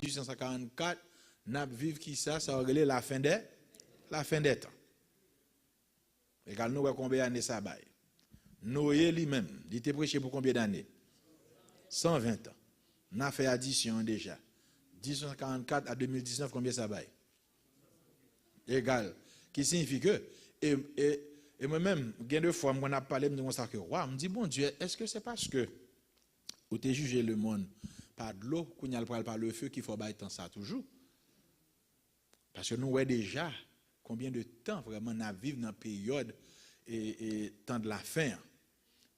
1844, n'a vivre qui ça va regarder la fin des temps. Égal nous combien d'années ça bail. Noé lui-même, il était prêché pour combien d'années? 120 ans. On a fait addition déjà. 1844 à 2019, combien ça bail? Égal. Qui signifie que, et moi-même, bien de fois, on a parlé, je me dis, bon Dieu, est-ce que c'est parce que vous avez jugé le monde par de l'eau, qu'on a par le feu, qu'il faut bailler tant ça toujours? Parce que nous voyons déjà combien de temps vraiment on a vécu dans la période et temps de la fin.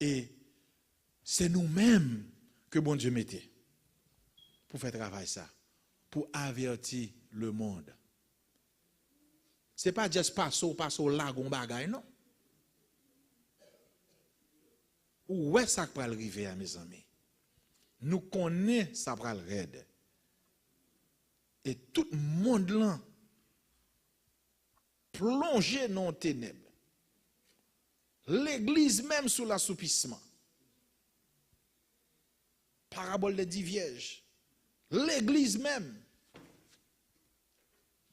Et c'est nous-mêmes que bon Dieu mettait pour faire travail ça, pour avertir le monde. Ce n'est pas juste passer au lagon bagay, non. Où est-ce que ça va arriver, mes amis? Nous connaissons ça va le raid. Et tout le monde là, plongé dans les ténèbres. L'église même sous l'assoupissement. Parabole des 10 vierges. L'église même.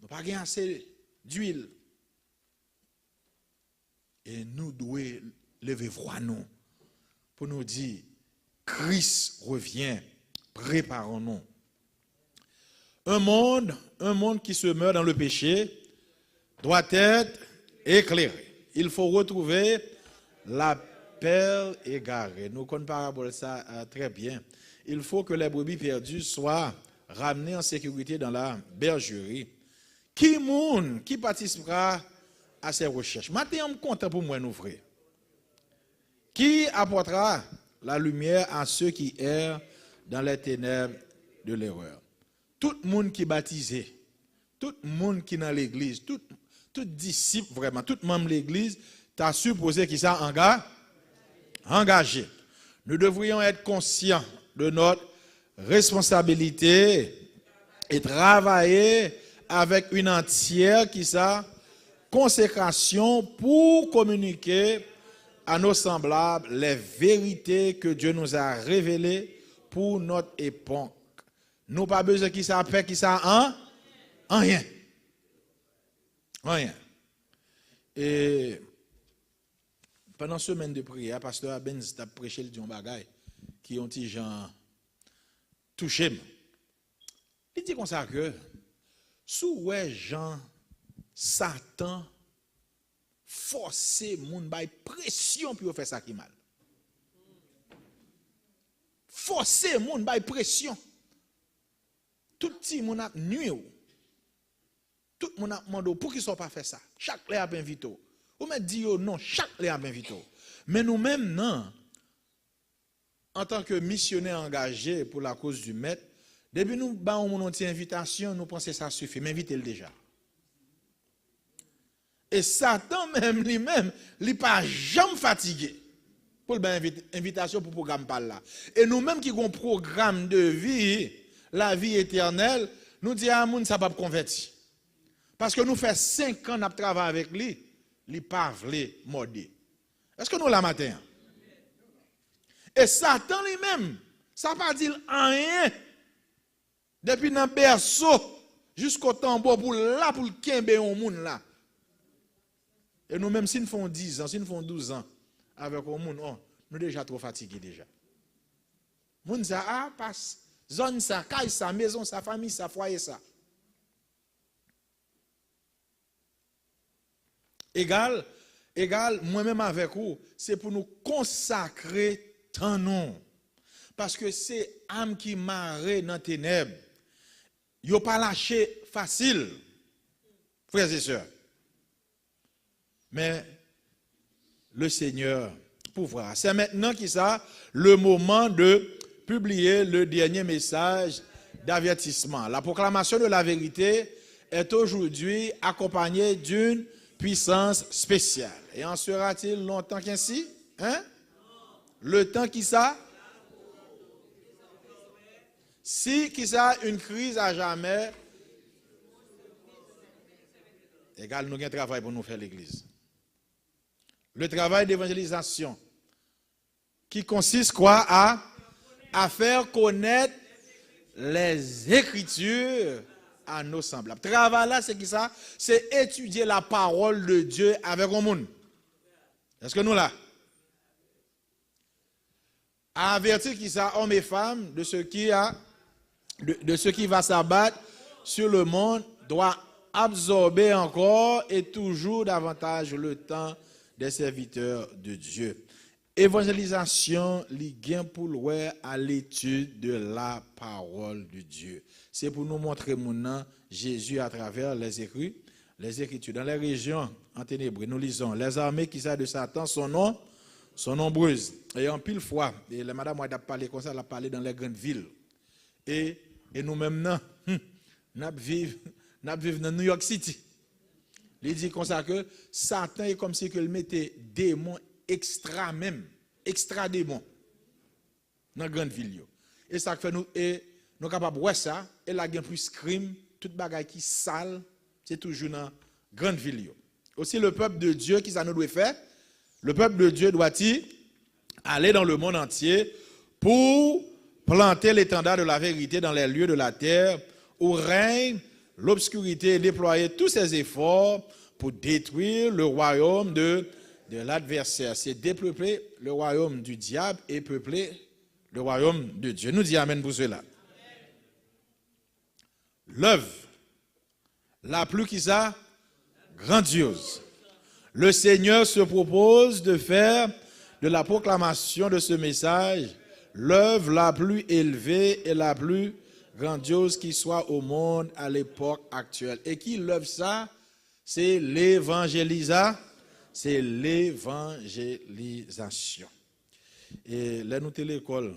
Nous n'avons pas assez d'huile. Et nous devons lever voix nous pour nous dire, Christ revient, préparons-nous. Un monde qui se meurt dans le péché doit être éclairé. Il faut retrouver la perle égarée. Nous connaissons parabole ça très bien. Il faut que les brebis perdues soient ramenées en sécurité dans la bergerie. Qui participera à ces recherches? Maintenant, je suis content pour moi, nous frères. Qui apportera la lumière à ceux qui errent dans les ténèbres de l'erreur? Tout le monde qui est baptisé, tout le monde qui est dans l'église, tout disciple vraiment, tout membre de l'église, tu as supposé qu'il soit engagé. Nous devrions être conscients de notre responsabilité et travailler avec une entière qui ça consécration pour communiquer à nos semblables les vérités que Dieu nous a révélées pour notre époque. Nous pas besoin qui ça fait qui ça en rien. Rien. Et pendant une semaine de prière, pasteur Abenz a prêché le Dion Bagay qui ont dit gens touché. Il dit comme ça que sous ouais Jean Satan forcer moun bay pression pour faire ça qui mal. Forcer moun bay pression. Tout petit moun a nuit. Tout moun a demandé pour qu'ils soit pas faire ça. Chaque lè a invité. Ou me dit non, chaque lè a invité. Mais nous même non. En tant que missionnaires engagés pour la cause du maître, depuis nous ba on une invitation, nous pensons que ça suffit, mais invitez-le déjà. Et Satan même lui-même, il pas jamais fatigué pour l'invitation pour le programme par là. Et nous-mêmes qui avons un programme de vie, la vie éternelle, nous disons à moun ça pas converti. Parce que nous faisons 5 ans de travail avec lui, il pas voulu morder. Est-ce que nous la matin? Et Satan lui-même, ça pas dire rien. Depuis dans berceau jusqu'au tambour pour là pour le kembe on moun là. Et nous-mêmes, si nous faisons 10 ans, si nous faisons 12 ans avec un monde, nous sommes déjà trop fatigués déjà. Moun ça passe, zone ça, caille ça, maison ça, famille ça, foyer ça. Égal, moi-même avec vous, c'est pour nous consacrer tant non. Parce que c'est âme qui marre dans les ténèbres. Ils n'ont pas lâché facile, frères et sœurs. Mais le Seigneur pourra. C'est maintenant qui ça le moment de publier le dernier message d'avertissement. La proclamation de la vérité est aujourd'hui accompagnée d'une puissance spéciale. Et en sera-t-il longtemps qu'ainsi? Hein? Le temps qui ça? Si qui ça une crise à jamais, égal nous avons un travail pour nous faire l'église. Le travail d'évangélisation qui consiste quoi à faire connaître les Écritures à nos semblables. Travail là, c'est qui ça? C'est étudier la parole de Dieu avec le monde. Est-ce que nous là? Avertir qui ça, hommes et femmes, de ce qui va s'abattre sur le monde, doit absorber encore et toujours davantage le temps des serviteurs de Dieu. Évangélisation, li gen pour louer à l'étude de la parole de Dieu. C'est pour nous montrer maintenant Jésus à travers les Écritures. Dans les régions enténébrées, nous lisons, les armées qui sont de Satan sont nombreuses. Et en pile fois, et la madame a parlé comme ça, elle a parlé dans les grandes villes. Et nous-mêmes, nous vivons dans New York City. Il dit comme ça que Satan est comme si il mettait démons extra démons dans la grande ville. Et ça fait nous sommes capables de voir ça, et là il y a plus crime, toute bagaille qui sale, c'est toujours dans la grande ville. Aussi le peuple de Dieu, qui ça nous doit faire? Le peuple de Dieu doit-il aller dans le monde entier pour planter l'étendard de la vérité dans les lieux de la terre où règne l'obscurité et déployer tous ses efforts pour détruire le royaume de l'adversaire. C'est dépeupler le royaume du diable et peupler le royaume de Dieu. Nous disons amen pour cela. L'œuvre la plus qui ça grandiose. Le Seigneur se propose de faire de la proclamation de ce message l'œuvre la plus élevée et la plus grandiose qui soit au monde à l'époque actuelle. Et qui l'œuvre ça? C'est l'évangélisation. C'est l'évangélisation. Et là, nous sommes à l'école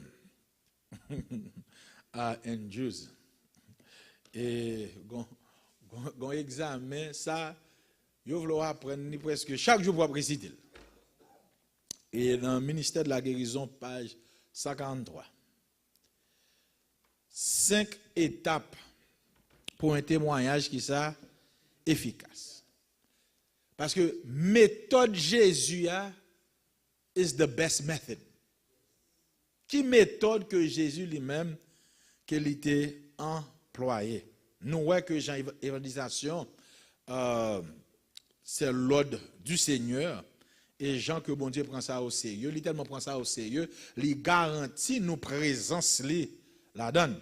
à Andrews. Et un examen, ça, je veux apprendre presque chaque jour pour réciter. Et dans le ministère de la guérison, page 143. 5 étapes pour un témoignage qui soit efficace. Parce que méthode Jésus is the best method. Qui méthode que Jésus lui-même qu'il était employé. Nous voyons que Jean évangélisation c'est l'ordre du Seigneur et Jean que bon Dieu prend ça au sérieux, il tellement prend ça au sérieux, il garantit nous présence la donne.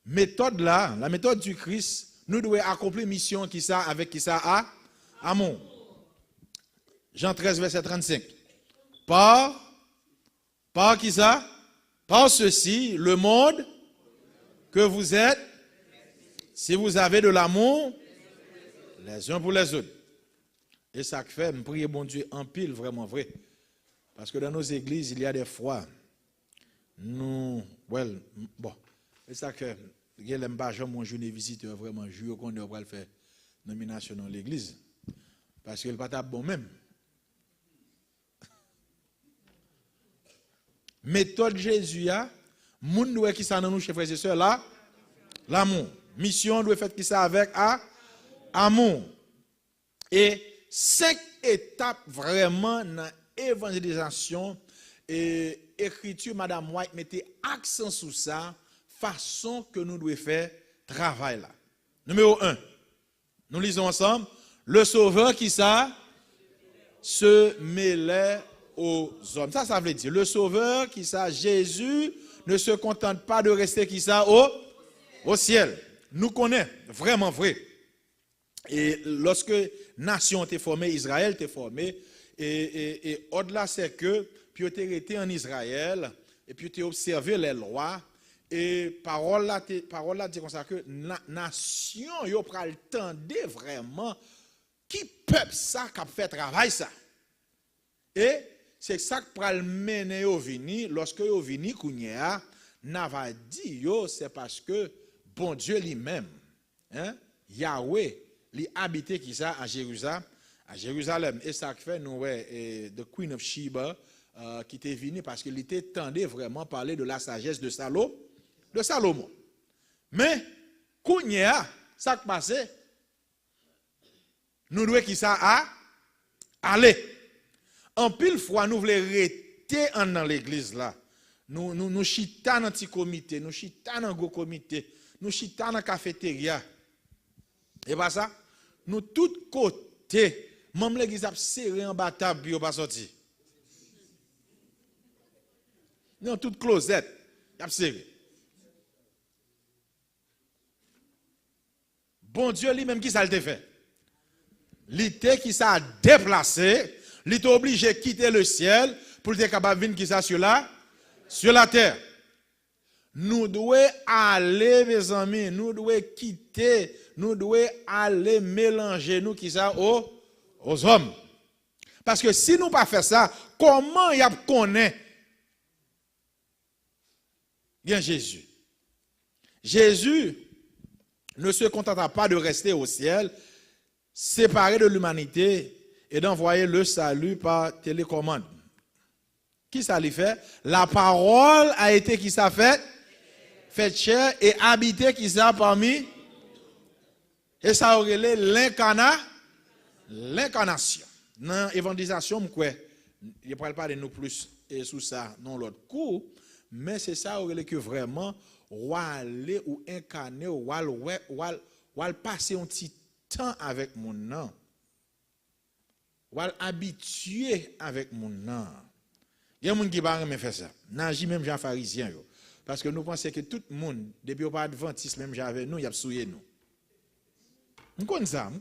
Méthode là, la méthode du Christ, nous devons accomplir mission qui ça avec qui ça a amour. Jean 13 verset 35. Par qui ça? Par ceci, le monde que vous êtes, si vous avez de l'amour, les uns pour les autres. Et ça fait, me prier bon Dieu en pile, vraiment vrai. Parce que dans nos églises, il y a des fois, et ça fait, il y a mon jeune visiteur vraiment, je qu'on devrait faire nomination dans l'église. Parce que le pas bon même. Méthode Jésus, moun doit qui ça dans nous, chers frères et sœurs, là, l'amour. Mission doit faire qui ça avec amour. Et 5 étapes vraiment dans l'évangélisation et écriture, Madame White mettait accent sur ça, façon que nous devons faire travail là. Numéro 1, nous lisons ensemble, le sauveur qui ça se mêlait aux hommes. Ça veut dire, le sauveur qui ça, Jésus ne se contente pas de rester qui ça au ciel. Nous connaissons vraiment vrai. Et lorsque nation était formée, Israël était formé, et au-delà c'est que, puis tu été en Israël, et puis tu observé les lois, et parole là dit comme ça que nation yo pral tande vraiment qui peuple ça qui a fait travail ça. Et c'est ça qui pral mener au vini, lorsque yo vini kounya, n'a va dit yo c'est parce que bon Dieu lui-même, Yahweh, il habitait qui ça à Jérusalem. Et ça fait nous the Queen of Sheba qui était venue parce qu'il était tendu vraiment parler de la sagesse de Salomon. Mais kounya ça qui passait, nous devons qui ça aller. En pile fois nous voulons rester dans l'église là. nous chita dans petit comité, nous chita dans gros comité, nous chita dans cafétéria. Et pas ça, nous tous côtés, même l'église a serré en bas table puis pas sorti. Non, toute closette, a serré. Bon Dieu lui-même qui ça le fait. L'été qui ça a déplacé, il est obligé de quitter le ciel pour être capable de venir qui ça sur la terre. Nous devons aller, mes amis, nous devons quitter, nous devons aller mélanger nous qui ça aux hommes. Parce que si nous pas faire ça, comment y a connaît bien Jésus? Jésus ne se contenta pas de rester au ciel, séparé de l'humanité et d'envoyer le salut par télécommande. Qui ça lui fait? La parole a été qui ça fait? Fait chair et habité qui ça parmi? Et ça aurait l'incarnation. Dans l'évangélisation, je ne parle pas de nous plus et sous ça, non l'autre coup, mais c'est ça aurait que vraiment, ou aller ou incarner, ou passer un petit temps avec mon nom. Ou habitué avec mon nom. Il y a des gens qui ne peuvent pas faire ça. N'agit même Jean pharisien. Parce que nous pensons que tout le monde, depuis qu'on pas adventiste, même j'avais nous, il a souillé nous. Je connais ça.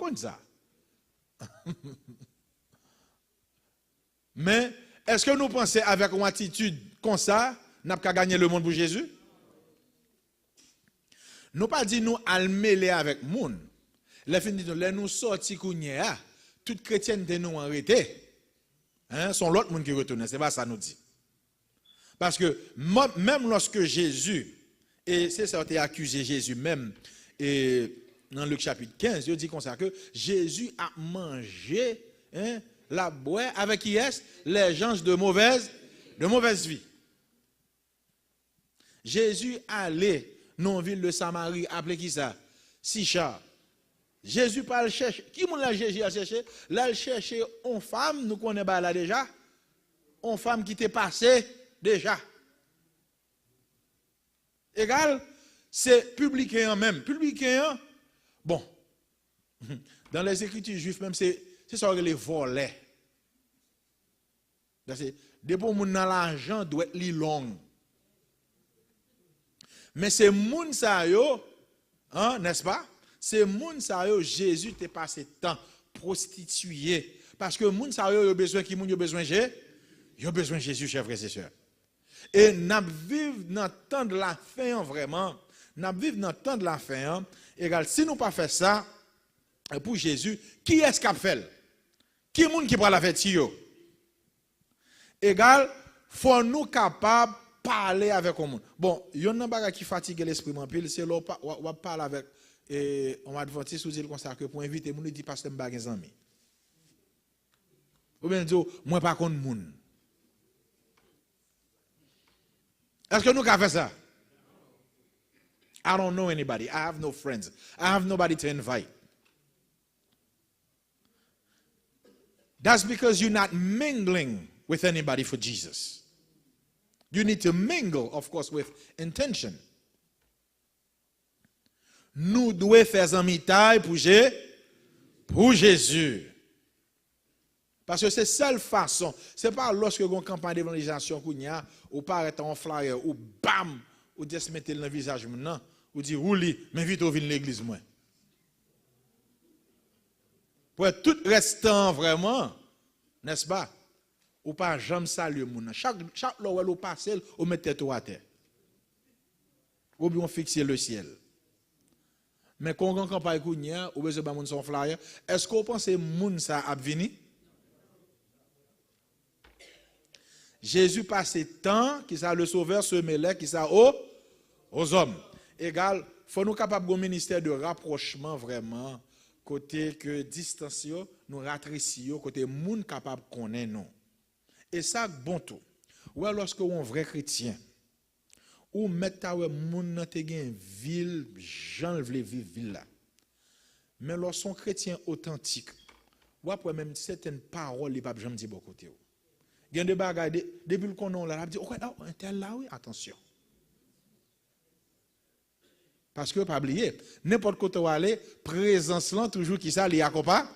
Mais, est-ce que nous pensons avec une attitude comme ça, nous n'avons pas gagné le monde pour Jésus? Nous pas dit nous à mêler avec le monde. Les fins de nous sortis kounya, toute chrétienne de nous arrêter. Hein, sont l'autre monde qui retourne, c'est pas ça nous dit. Parce que même lorsque Jésus, et c'est ça qui a accusé Jésus même, et dans Luc chapitre 15, il dit comme ça que Jésus a mangé la boîte avec qui est les gens de mauvaise vie. Jésus allait dans la ville de Samarie, appelé qui ça? Sichar. Jésus pas le chercher. Qui l'a Jésus a cherché? Là, il cherchait une femme, nous connaissons pas là déjà. Une femme qui t'est passée déjà. Égal, c'est publicain même. Publicain, bon, dans les écritures juives même, c'est ça que les volets. Depuis que dans l'argent doit être long. Mais c'est moun sa yo, hein, n'est-ce pas? C'est moun sa yo, Jésus t'est passé temps prostitué. Parce que moun sa yo, besoin qui moun yo besoin Jésus, chers frères et sœurs. Et n'a vivre dans le temps de la fin vraiment, n'a vivre dans le temps de la fin, égal si nous pas faire ça pour Jésus, qui est-ce qui a fait? Qui moun qui prend la fête yo? Égal, faut nous capables parler avec le monde. Bon, il y a un bagage qui fatigue l'esprit en pile, c'est là on parle avec on adventiste ou dire comme ça que pour inviter moun dit pasteur m'ba gen zami. Ou bien dire moi pas contre moun. Est-ce que nous avons fait ça? I don't know anybody. I have no friends. I have nobody to invite. That's because you're not mingling with anybody for Jesus. You need to mingle, of course, with intention. Nous devons faire amitié pour Jésus. Parce que c'est la seule façon. Ce n'est pas lorsque vous avez une campagne d'évangélisation ou paraît en flyer, ou bam, ou juste mettez dans le visage maintenant, ou dit, rouli, mais vite au venir l'église, moi. Pour être tout restant vraiment, n'est-ce pas? Ou pas jamais saluer moun. Chaque fois où vous passez, vous mettez tête à terre. Ou bien fixer le ciel. Mais quand on campagne kounya, ou besoin de moun son flyer, est-ce que vous pensez moun ça a venu? Jésus passait temps qui ça le sauveur se mêlait qui ça aux hommes. Égal, faut nous capables d'un ministère de rapprochement vraiment côté que distance nous ratrécio côté moun capable connaître nous. Et ça bon tout. Ou lorsque on vrai chrétien ou mettre ta moun nan te gen ville, Jean vle vivre ville là. Mais lorsqu'on chrétien authentique, ou après même certaines paroles, il pas jamais dit bon côté. Il y a des bagages, depuis qu'on a là, il dit, un tel là, oui, attention. Parce que, pas oublier, n'importe côté où aller, présence là, toujours qui ça, les accompagne.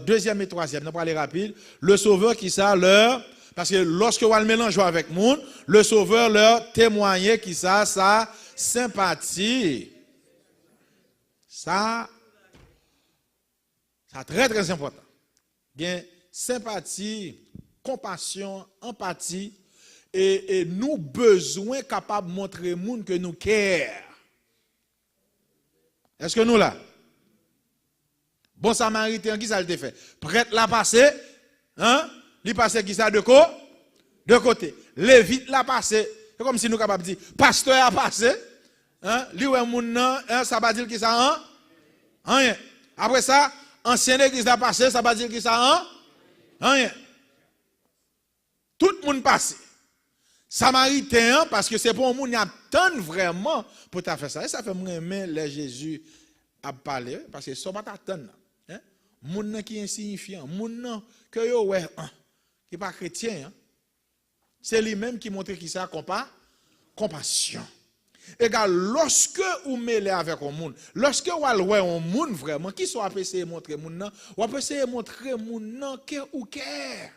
Deuxième et troisième, on va aller rapide. Le sauveur qui ça, leur, parce que lorsque on le mélange avec le monde, le sauveur leur témoignait qui ça, sa sympathie. Ça, très très important. Bien, sympathie, compassion, empathie, et nous besoin capables de montrer au monde que nous care. Est-ce que nous là? Bon Samaritain, qui ça le fait? Prêtre l'a passé, hein? Il passé qui ça de côté. Lévite l'a passé. C'est comme si nous capables de dire, pasteur a passé, hein? Lui ou moun nan, hein, ça va dire qui ça, hein? Rien. Après ça, ancien église l'a passé, ça va dire qui ça, hein? Rien. Tout le monde passe. Samaritain, parce que c'est pour un monde qui attend vraiment pour faire ça. Et ça fait moi aimer les Jésus a parlé, parce que ça va t'attendre. Moun qui est insignifiant, moun que yo ouais, qui pas chrétien, hein? C'est lui-même qui montre qui ça compassion. Et lorsque vous mêlez avec un monde, lorsque vous voyez un monde vraiment, qui soit essayer de montrer moun ou essayer de montrer moun que ou care.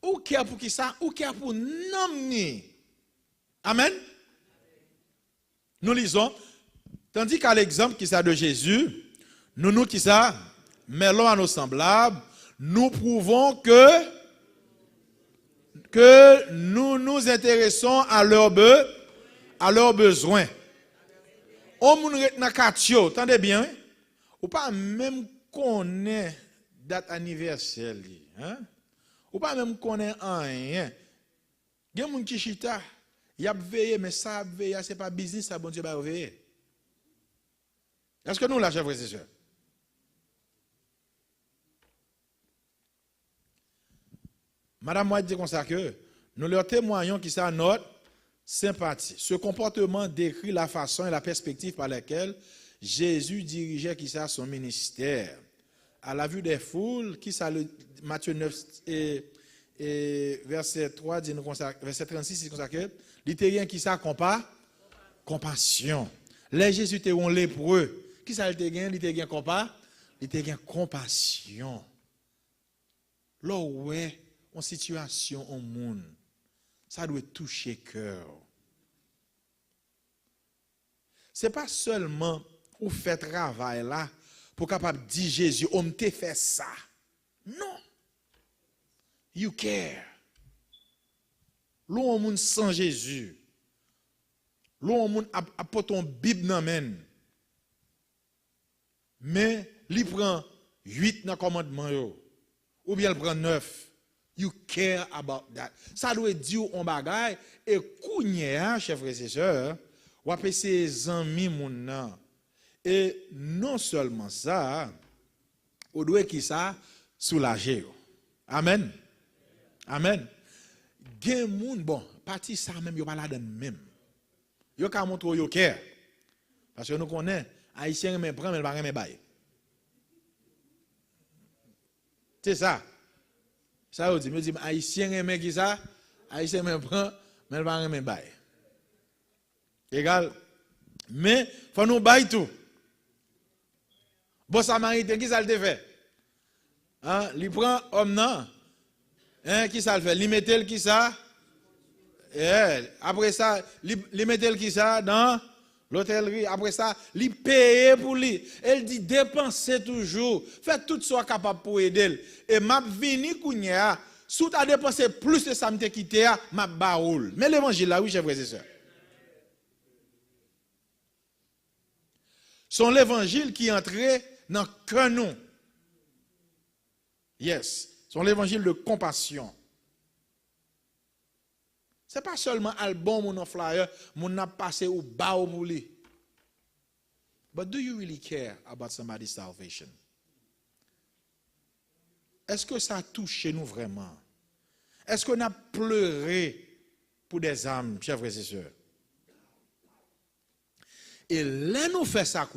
Ou care pour qui ça, ou care pour nommer. Amen. Nous lisons. Tandis qu'à l'exemple qui ça de Jésus, nous qui ça, mêlons à nos semblables, nous prouvons que nous nous intéressons à leurs besoins. On moun ret nan katio, attendez bien, ou pas même connaît date anniversaire li, hein? Ou pas même connaît rien. Gen moun ki chita, y a veillé mais ça veillé, c'est pas business ça bon Dieu va veiller. Est-ce que nous, là, chers frères et sœurs? Madame White dit comme ça que nous leur témoignons qui ça notre sympathie. Ce comportement décrit la façon et la perspective par laquelle Jésus dirigeait qui ça son ministère. À la vue des foules, qui ça le Matthieu 9 et verset 3 dit verset 36 dit comme ça que l'itérien qui ça compassion. Les Jésus étaient lépreux. Qui ça il était gain compassion. Là ouais, en situation au monde, ça doit toucher cœur. C'est pas seulement ou fait travail là pour capable dire Jésus, on t'a fait ça. Non. You care. L'on monde sans Jésus. L'on monde apporte ton Bible dans men. Mais il prend 8 dans commandement yo ou bien il prend 9. You care about that. Ça doit dire on bagaille et kounya chers frères et sœurs, ou appeler ses amis moun nan. Et non seulement ça, on doit qui ça soulager. Amen. Amen. Gen moun bon, parti ça même yo pas la donne même. Yo ka montre yo care. Parce que nous connaissons haïtien mais prend mais pas même bail. C'est ça. Ça veut dire me dit haïtien aime qui ça? Haïtien me prend mais pas même bail. Égal. Mais faut nous bail tout. Bon Samaritain qui ça le fait? Hein, il prend homme nan. Hein, qui ça le fait? Il mettait qui ça? Après ça, il mettait qui ça dans l'hôtellerie. Après ça, il paye pour lui. Elle dit dépensez toujours. Faites tout ce soit capable pour aider. Et m'a vini kounya, sous ta dépensé plus de ça m'te quitté, m'a baoul. Mais l'évangile là, oui, chers frères et sœurs. Son l'évangile qui entrait dans le canon. Yes. Son l'évangile de compassion. Ce n'est pas seulement album ou un flyer, mon a passé ou bas ou mouli. But do you really care about somebody's salvation? Est-ce que ça touche chez nous vraiment? Est-ce qu'on a pleuré pour des âmes, chers frères et sœurs? Et là, nous faisons ça,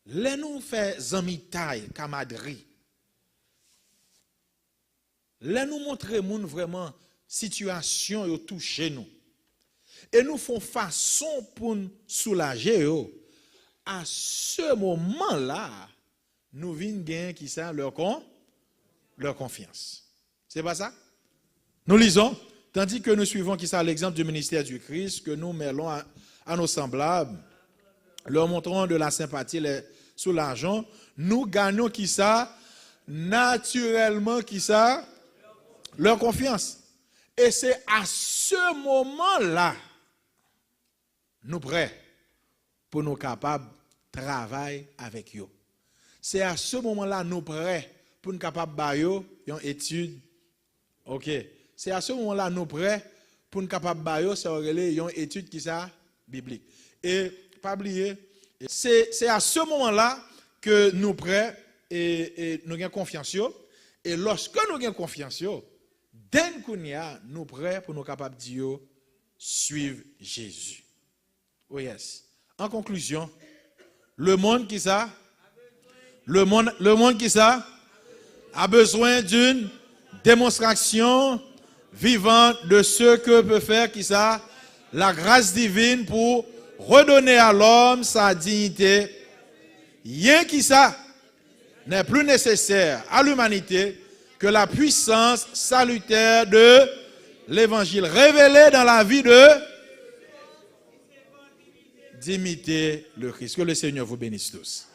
les nous fait zamitaille, camaderie. Les nous montrer moun vraiment situation yo touché nous. Et nous font façon pour nous soulager yo. À ce moment-là, nous venons gagner qui ça leur confiance. C'est pas ça? Nous lisons, tandis que nous suivons qui ça l'exemple du ministère du Christ, que nous mêlons à nos semblables, leur montrons de la sympathie, les soulageons, nous gagnons qui ça? Naturellement qui ça? Leur confiance. Et c'est à ce moment-là, nous prêts pour nous capables de travailler avec eux. C'est à ce moment-là, nous prêts pour nous capables de faire une étude. OK. C'est à ce moment-là, nous prêts pour nous capables de faire une étude qui ça biblique. Et pas oublier, c'est à ce moment-là que nous prêts et nous avons confiance. Et lorsque nous avons confiance, dès que nous prêts pour nous capables de dire suivre Jésus. Oh yes. En conclusion, le monde qui ça? Le monde qui ça? A besoin d'une démonstration vivante de ce que peut faire qui ça? La grâce divine pour redonner à l'homme sa dignité. Rien qui ça n'est plus nécessaire à l'humanité que la puissance salutaire de l'évangile révélé dans la vie d'imiter le Christ. Que le Seigneur vous bénisse tous.